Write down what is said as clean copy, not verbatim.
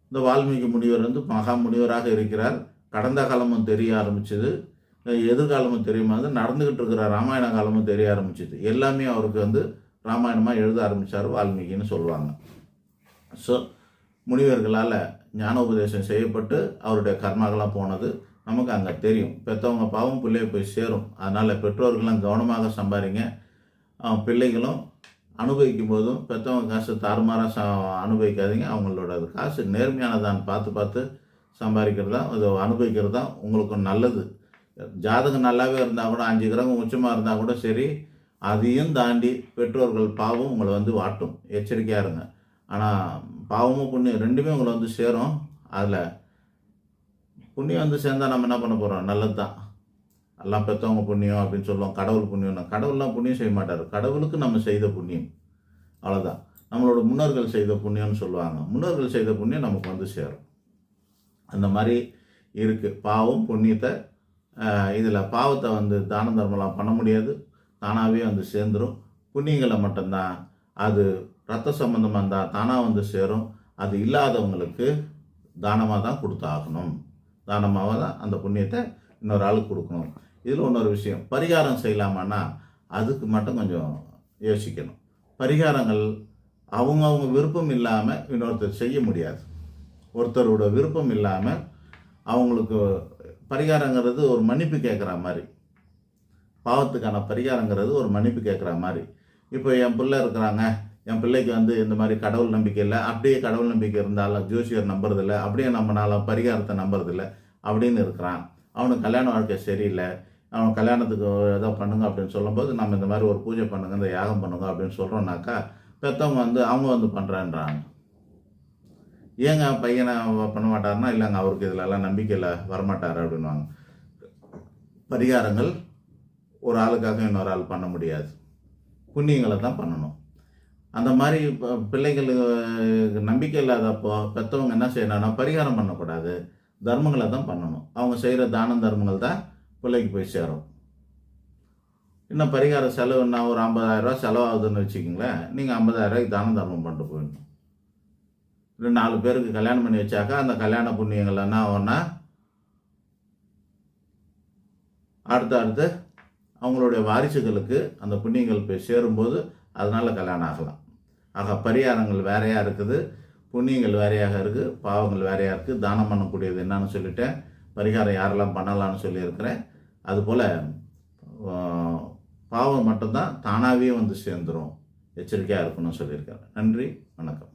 இந்த வால்மீகி முனிவர் வந்து மகா முனிவராக இருக்கிறார். கடந்த காலமும் தெரிய ஆரம்பிச்சது, எதிர்காலமும் தெரியுமா, நடந்துக்கிட்டு இருக்கிற ராமாயண காலமும் தெரிய ஆரம்பிச்சது. எல்லாமே அவருக்கு வந்து ராமாயணமாக எழுத ஆரம்பித்தார் வால்மீகின்னு சொல்லுவாங்க. ஸோ முனிவர்களால் ஞானோபதேசம் செய்யப்பட்டு அவருடைய கர்மாக்கெல்லாம் போனது நமக்கு அங்கே தெரியும். பெற்றவங்க பாவம் பிள்ளைய போய் சேரும். அதனால் பெற்றோர்கள்லாம் கவனமாக சம்பாதிங்க. பிள்ளைகளும் அனுபவிக்கும் போதும் பெற்றவங்க காசு தாறுமாறாக அனுபவிக்காதீங்க. அவங்களோட காசு நேர்மையானதான்னு பார்த்து பார்த்து சம்பாதிக்கிறது தான், அது அனுபவிக்கிறது தான் உங்களுக்கு நல்லது. ஜாதகம் நல்லாவே இருந்தால் கூட 5 கிரகம் உச்சமாக இருந்தால் கூட சரி, அதையும் தாண்டி பெற்றோர்கள் பாவம் உங்களை வந்து வாட்டும். எச்சரிக்கையாக இருங்க. ஆனால் பாவமும் புண்ணியம் ரெண்டுமே உங்களை வந்து சேரும். அதில் புண்ணியம் வந்து சேர்ந்தால் நம்ம என்ன பண்ண போகிறோம்? நல்லது தான். எல்லாம் பெற்றவங்க புண்ணியம் அப்படின்னு சொல்லுவோம். கடவுள் புண்ணியம்னா கடவுள்லாம் புண்ணியம் செய்ய மாட்டார். கடவுளுக்கு நம்ம செய்த புண்ணியம், அவ்வளோதான். நம்மளோட முன்னோர்கள் செய்த புண்ணியம்னு சொல்லுவாங்க. முன்னோர்கள் செய்த புண்ணியம் நமக்கு வந்து சேரும். அந்த மாதிரி இருக்குது. பாவம் புண்ணியத்தை இதில் பாவத்தை வந்து தான தர்மலாம் பண்ண முடியாது, தானாகவே வந்து சேர்ந்துடும். புண்ணியங்களை மட்டும்தான், அது ரத்த சம்பந்தமாக இருந்தால் தானாக வந்து சேரும். அது இல்லாதவங்களுக்கு தானமாக தான் கொடுத்தாகணும். தானமாக தான் அந்த புண்ணியத்தை இன்னொரு ஆளுக்கு கொடுக்கணும். இதில் இன்னொரு விஷயம், பரிகாரம் செய்யலாமான்னா அதுக்கு மட்டும் கொஞ்சம் யோசிக்கணும். பரிகாரங்கள் அவங்க விருப்பம் இல்லாமல் இன்னொருத்தர் செய்ய முடியாது. ஒருத்தரோட விருப்பம் இல்லாமல் அவங்களுக்கு பரிகாரங்கிறது ஒரு மன்னிப்பு கேட்குற மாதிரி, பாவத்துக்கான பரிகாரங்கிறது ஒரு மன்னிப்பு கேட்குற மாதிரி. இப்போ என் பிள்ளை இருக்கிறாங்க, என் பிள்ளைக்கு வந்து இந்த மாதிரி கடவுள் நம்பிக்கை இல்லை, அப்படியே கடவுள் நம்பிக்கை இருந்தாலும் ஜோசியர் நம்புறதில்லை, அப்படியே நம்மளால பரிகாரத்தை நம்புறதில்லை அப்படின்னு இருக்கிறான். அவனுக்கு கல்யாண வாழ்க்கை சரியில்லை, அவன் கல்யாணத்துக்கு ஏதோ பண்ணுங்க அப்படின்னு சொல்லும்போது நம்ம இந்த மாதிரி ஒரு பூஜை பண்ணுங்க, இந்த யாகம் பண்ணுங்க அப்படின்னு சொல்கிறோம்னாக்கா பெற்றவங்க வந்து அவங்க வந்து பண்ணுறேன்றாங்க. ஏங்க பையனை பண்ண மாட்டாருன்னா, இல்லைங்க அவருக்கு இதிலெல்லாம் நம்பிக்கையில் வரமாட்டார் அப்படின்வாங்க. பரிகாரங்கள் ஒரு ஆளுக்காக இன்னொரு ஆள் பண்ண முடியாது, புண்ணியங்களை தான் பண்ணணும். அந்த மாதிரி பிள்ளைகளுக்கு நம்பிக்கை இல்லாதப்போ பெற்றவங்க என்ன செய்யணும்னா பரிகாரம் பண்ணக்கூடாது, தர்மங்களை தான் பண்ணணும். அவங்க செய்கிற தான தர்மங்கள் தான் பிள்ளைக்கு போய் சேரும். இன்னும் பரிகார செலவுன்னா ஒரு 50,000 செலவாகுதுன்னு வச்சுக்கிங்களேன், நீங்கள் 50,000 தான தர்மம் பண்ணிட்டு போயிடணும். 4 பேருக்கு கல்யாணம் பண்ணி வச்சாக்கா அந்த கல்யாண புண்ணியங்கள் என்ன ஆகும்னா அடுத்து அவங்களுடைய வாரிசுகளுக்கு அந்த புண்ணியங்கள் போய் சேரும்போது அதனால் கல்யாணம் ஆகலாம். ஆக பரிகாரங்கள் வேறையாக இருக்குது, புண்ணியங்கள் வேறையாக இருக்குது, பாவங்கள் வேறையாக இருக்குது. தானம் பண்ணக்கூடியது என்னன்னு சொல்லிட்டேன், பரிகாரம் யாரெல்லாம் பண்ணலான்னு சொல்லியிருக்கிறேன். அதுபோல் பாவம் மட்டும்தான் தானாகவே வந்து சேர்ந்துடும். எச்சரிக்கையாக இருக்கணும்னு சொல்லியிருக்கேன். நன்றி, வணக்கம்.